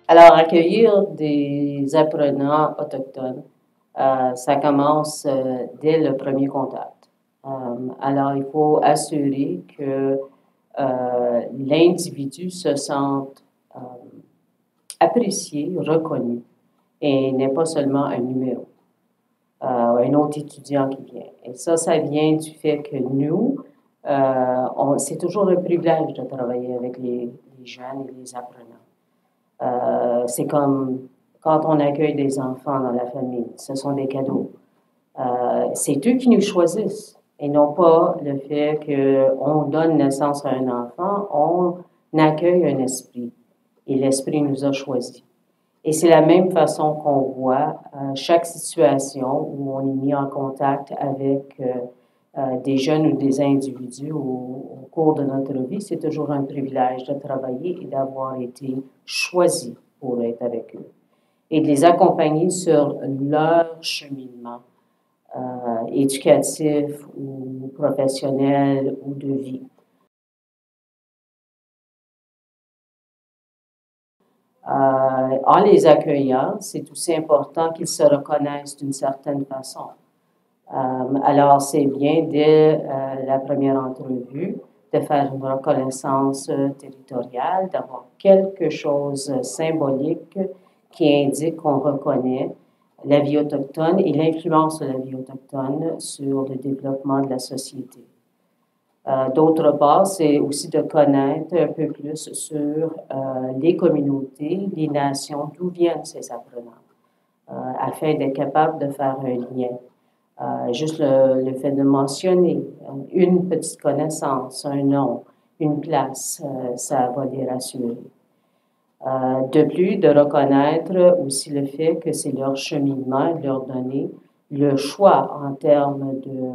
Alors, accueillir des apprenants autochtones, ça commence dès le premier contact. Alors, il faut assurer que l'individu se sente apprécié, reconnu, et n'est pas seulement un numéro, un autre étudiant qui vient. Et ça vient du fait que nous, c'est toujours un privilège de travailler avec les jeunes et les apprenants. C'est comme quand on accueille des enfants dans la famille, ce sont des cadeaux. C'est eux qui nous choisissent et non pas le fait qu'on donne naissance à un enfant, on accueille un esprit et l'esprit nous a choisis. Et c'est la même façon qu'on voit chaque situation où on est mis en contact avec des jeunes ou des individus au cours de notre vie, c'est toujours un privilège de travailler et d'avoir été choisi pour être avec eux et de les accompagner sur leur cheminement éducatif ou professionnel ou de vie. En les accueillant, c'est aussi important qu'ils se reconnaissent d'une certaine façon. Alors, c'est bien dès la première entrevue de faire une reconnaissance territoriale, d'avoir quelque chose de symbolique qui indique qu'on reconnaît la vie autochtone et l'influence de la vie autochtone sur le développement de la société. D'autre part, c'est aussi de connaître un peu plus sur les communautés, les nations, d'où viennent ces apprenants, afin d'être capable de faire un lien. Juste le fait de mentionner une petite connaissance, un nom, une place, ça va les rassurer. De plus, de reconnaître aussi le fait que c'est leur cheminement, de leur donner le choix en termes de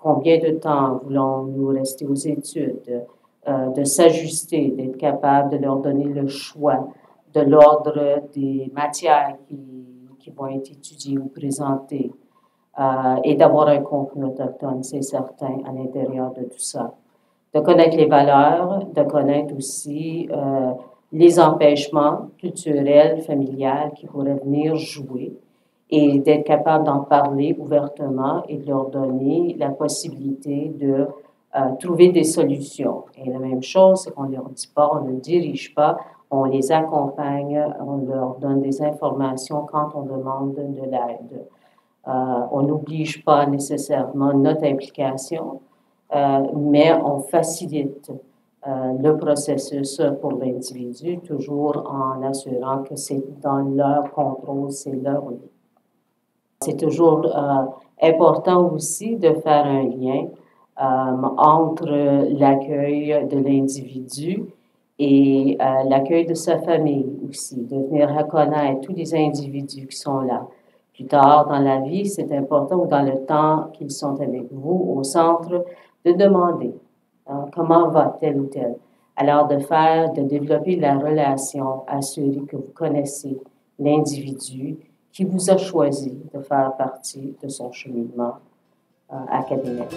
combien de temps voulons-nous rester aux études, de s'ajuster, d'être capable de leur donner le choix de l'ordre des matières qui vont être étudiées ou présentées, et d'avoir un contenu autochtone, c'est certain, à l'intérieur de tout ça. De connaître les valeurs, de connaître aussi les empêchements culturels, familiales qui pourraient venir jouer et d'être capable d'en parler ouvertement et de leur donner la possibilité de trouver des solutions. Et la même chose, c'est qu'on ne leur dit pas, on ne dirige pas, on les accompagne, on leur donne des informations quand on demande de l'aide. On n'oblige pas nécessairement notre implication, mais on facilite le processus pour l'individu, toujours en assurant que c'est dans leur contrôle, c'est leur vie. C'est toujours important aussi de faire un lien entre l'accueil de l'individu et l'accueil de sa famille aussi, de venir reconnaître tous les individus qui sont là. Plus tard dans la vie, c'est important, ou dans le temps qu'ils sont avec vous, au centre, de demander comment va tel ou tel. Alors, de développer la relation, assurer que vous connaissez l'individu qui vous a choisi de faire partie de son cheminement académique.